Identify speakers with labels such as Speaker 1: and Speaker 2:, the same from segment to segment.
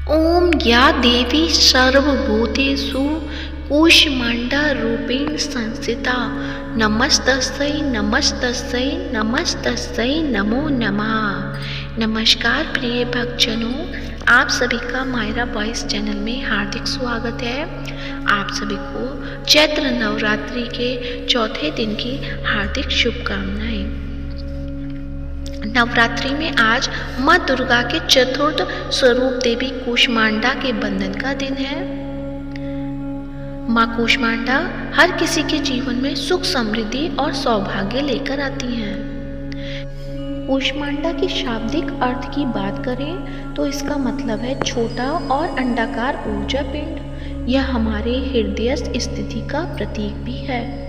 Speaker 1: ओम या देवी सर्वभूतेषु कूष्मांडा रूपेण संस्थिता नमस्तस्यै नमस्तस्यै नमस्तस्यै नमो नमः। नमस्कार प्रिय भक्तजनों, आप सभी का मायरा वॉइस चैनल में हार्दिक स्वागत है। आप सभी को चैत्र नवरात्रि के चौथे दिन की हार्दिक शुभकामनाएं। नवरात्रि में आज माँ दुर्गा के चतुर्थ स्वरूप देवी कूष्मांडा के बंधन का दिन है। माँ कूष्मांडा हर किसी के जीवन में सुख समृद्धि और सौभाग्य लेकर आती हैं। कूष्मांडा की शाब्दिक अर्थ की बात करें तो इसका मतलब है छोटा और अंडाकार ऊर्जा पिंड। यह हमारे हृदय स्थिति का प्रतीक भी है।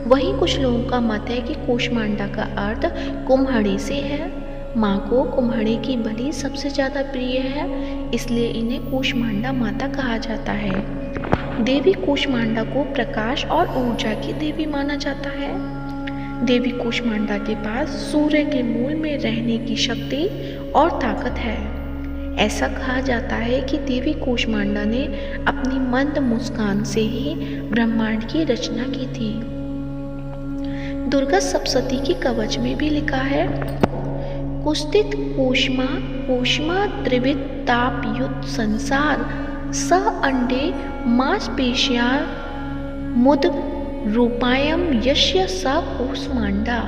Speaker 1: वहीं कुछ लोगों का मत है कि कूष्मांडा का अर्थ कुम्हड़ी से है। माँ को कुम्हड़ी की बलि सबसे ज़्यादा प्रिय है, इसलिए इन्हें कूष्मांडा माता कहा जाता है। देवी कूष्मांडा को प्रकाश और ऊर्जा की देवी माना जाता है। देवी कूष्मांडा के पास सूर्य के मूल में रहने की शक्ति और ताकत है। ऐसा कहा जाता है कि देवी कूष्मांडा ने अपनी मंद मुस्कान से ही ब्रह्मांड की रचना की थी। दुर्गा सप्तशती की कवच में भी लिखा है, कुस्तित कूष्मा त्रिविध तापयुत संसार स अंडे मांसपेशिया मुद रूपायम यस्य स कूष्मांडा।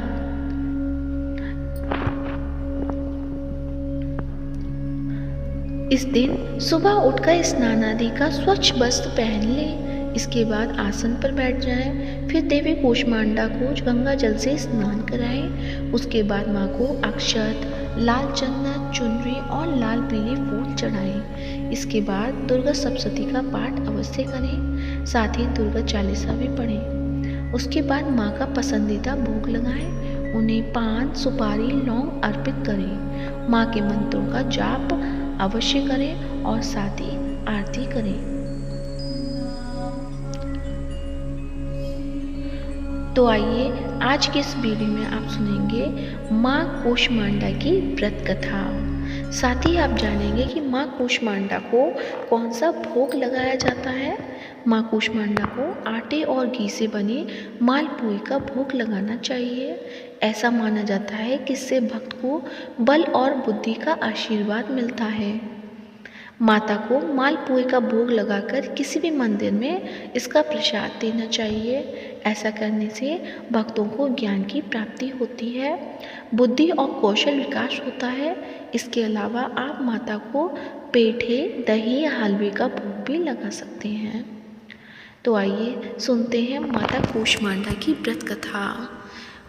Speaker 1: इस दिन सुबह उठकर स्नान आदि का स्वच्छ वस्त्र पहन लें। इसके बाद आसन पर बैठ जाएं। फिर देवी कूष्मांडा को गंगा जल से स्नान कराएं। उसके बाद माँ को अक्षत, लाल चंदन, चुनरी और लाल पीले फूल चढ़ाएं। इसके बाद दुर्गा सप्तशती का पाठ अवश्य करें, साथ ही दुर्गा चालीसा भी पढ़ें। उसके बाद माँ का पसंदीदा भोग लगाएं। उन्हें पान, सुपारी, लौंग अर्पित करें। माँ के मंत्रों का जाप अवश्य करें और साथ ही आरती करें। तो आइए आज के इस वीडियो में आप सुनेंगे माँ कूष्मांडा की व्रत कथा। साथ ही आप जानेंगे कि माँ कूष्मांडा को कौन सा भोग लगाया जाता है। माँ कूष्मांडा को आटे और घी से बने मालपुए का भोग लगाना चाहिए। ऐसा माना जाता है कि इससे भक्त को बल और बुद्धि का आशीर्वाद मिलता है। माता को मालपुए का भोग लगाकर किसी भी मंदिर में इसका प्रसाद देना चाहिए। ऐसा करने से भक्तों को ज्ञान की प्राप्ति होती है, बुद्धि और कौशल विकास होता है। इसके अलावा आप माता को पेठे, दही या हलवे का भोग भी लगा सकते हैं। तो आइए सुनते हैं माता कूष्मांडा की व्रत कथा।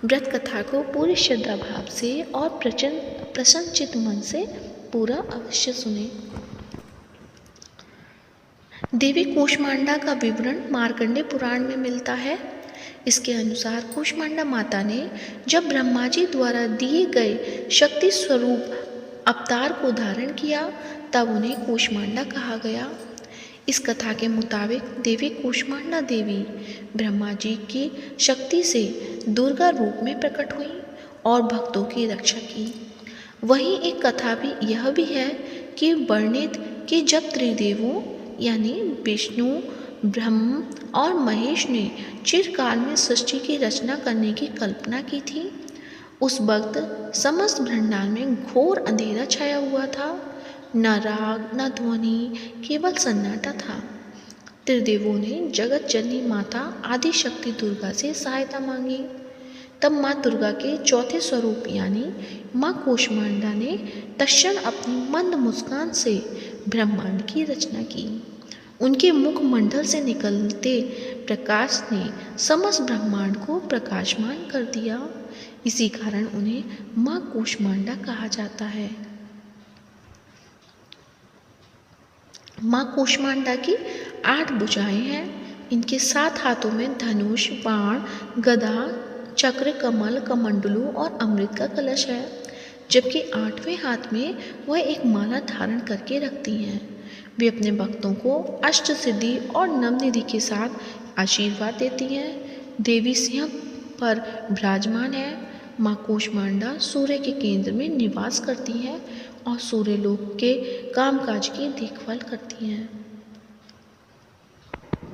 Speaker 1: व्रत कथा को पूरी श्रद्धा भाव से और प्रसन्नचित्त मन से पूरा अवश्य सुने। देवी कूष्मांडा का विवरण मार्कंडेय पुराण में मिलता है। इसके अनुसार कूष्मांडा माता ने जब ब्रह्मा जी द्वारा दिए गए शक्ति स्वरूप अवतार को धारण किया, तब उन्हें कूष्मांडा कहा गया। इस कथा के मुताबिक देवी कूष्मांडा देवी ब्रह्मा जी की शक्ति से दुर्गा रूप में प्रकट हुई और भक्तों की रक्षा की। वहीं एक कथा भी यह भी है कि वर्णित कि जब त्रिदेवों यानी विष्णु, ब्रह्म और महेश ने चिरकाल में सृष्टि की रचना करने की कल्पना की थी, उस वक्त समस्त ब्रह्मांड में घोर अंधेरा छाया हुआ था। न राग न ध्वनि, केवल सन्नाटा था। त्रिदेवों ने जगत जननी माता आदि शक्ति दुर्गा से सहायता मांगी। तब माँ दुर्गा के चौथे स्वरूप यानी माँ कूष्मांडा ने तत्क्षण अपनी मंद मुस्कान से ब्रह्मांड की रचना की। उनके मुखमंडल से निकलते प्रकाश ने समस्त ब्रह्मांड को प्रकाशमान कर दिया। इसी कारण उन्हें माँ कूष्मांडा कहा जाता है। माँ कूष्मांडा की 8 भुजाएं हैं। इनके 7 हाथों में धनुष, बाण, गदा, चक्र, कमल, कमंडलू और अमृत का कलश है, जबकि 8वें हाथ में वह एक माला धारण करके रखती हैं। वे अपने भक्तों को अष्ट सिद्धि और नवनिधि के साथ आशीर्वाद देती हैं। देवी सिंह पर विराजमान है। माँ कूष्मांडा सूर्य के केंद्र में निवास करती हैं और सूर्यलोक के कामकाज की देखभाल करती हैं।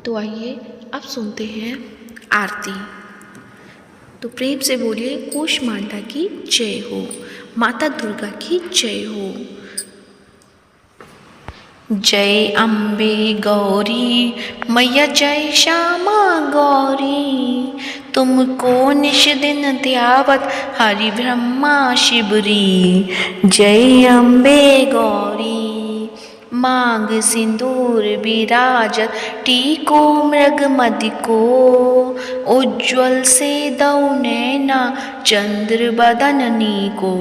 Speaker 1: तो आइए अब सुनते हैं आरती। तो प्रेम से बोलिए कूष्मांडा की जय हो, माता दुर्गा की जय हो। जय अम्बे गौरी मैया जय श्यामा गौरी, तुमको निश दिन ध्यावत हरि ब्रह्मा शिवरी। जय अम्बे गौरी मांग सिंदूर विराजत, टीको मृग मद को, उज्ज्वल से दौ नैना चंद्र बदननी को।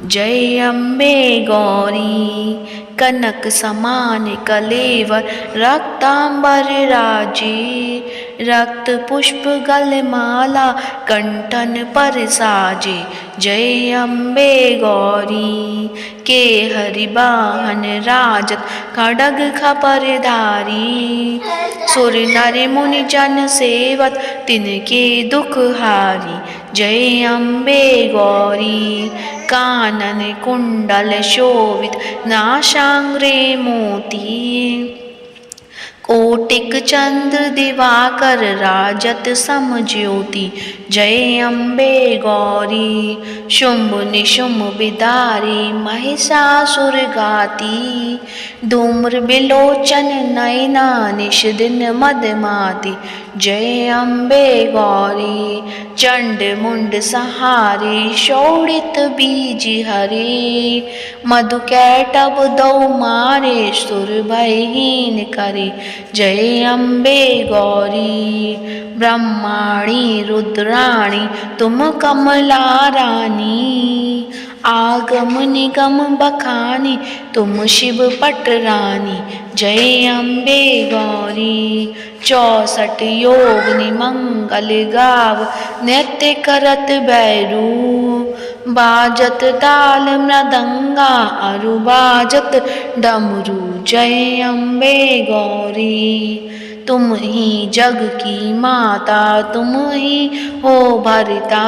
Speaker 1: जय अम्बे गौरी कनक समान कलेवर, रक्तांबर राजे, रक्त पुष्प गलमाला कंठन पर साजे। जय अम्बे गौरी के हरि वाहन राजत, खड्ग खपर धारी, सुर नर मुनि जन सेवत, तिनके दुख हारी। जय अम्बे गौरी कानन कुंडल शोभित, नासाग्रे मोती, कोटिक चंद्र दिवाकर राजत समज्योति। जय अम्बे गौरी शुंभ निशुंभ बिदारी, महिषासुर घाती, धूम्र बिलोचन नयना निश दिन मदमाती। जय अम्बे गौरी चंड मुंड सहारे, शोणित बीज हरे, मधु कैटभ दौ मारे, सुर भयहीन करे। जय अम्बे गौरी ब्रह्माणी रुद्राणी, तुम कमला रानी, आगम निगम बखानी, तुम शिव पट रानी। जय अम्बे गौरी 64 योगिनी मंगल गाव, नृत्य करत भैरू, बाजत ताल मृदंगा अरु बाजत डमरू। जय अम्बे गौरी तुम ही जग की माता, तुम ही हो भरता,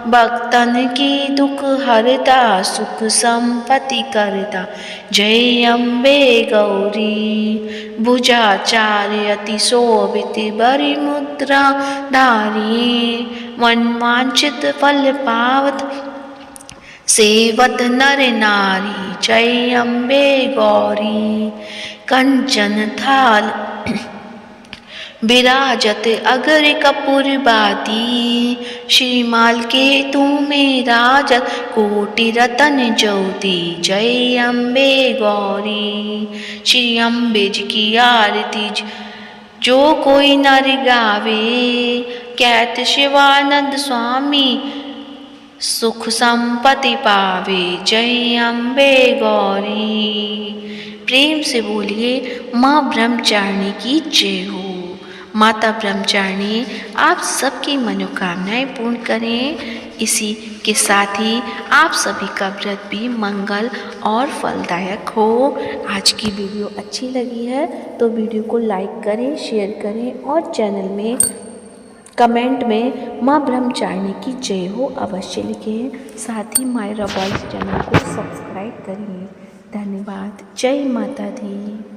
Speaker 1: भक्तन की दुख हरता, सुख संपत्ति करता। जय अम्बे गौरी भुजाचार्य अति शोभित, बरी मुद्रा धारी, मनवांछित फल पावत, सेवत नर नारी। जय अम्बे गौरी कंचन थाल विराजत, अगर कपूर बाती, श्रीमाल के तुम्हें राजत, कोटि रतन ज्योति। जय अम्बे गौरी श्री अम्बे जी की आरती जो कोई नर गावे, कहत शिवानंद स्वामी सुख संपत्ति पावे। जय अम्बे गौरी प्रेम से बोलिए माँ ब्रह्मचारिणी की जय हो। माता ब्रह्मचारिणी आप सबकी मनोकामनाएं पूर्ण करें। इसी के साथ ही आप सभी का व्रत भी मंगल और फलदायक हो। आज की वीडियो अच्छी लगी है तो वीडियो को लाइक करें, शेयर करें और चैनल में कमेंट में माँ ब्रह्मचारिणी की जय हो अवश्य लिखें। साथ ही मायरा वॉइस चैनल को सब्सक्राइब करिए। धन्यवाद। जय माता दी।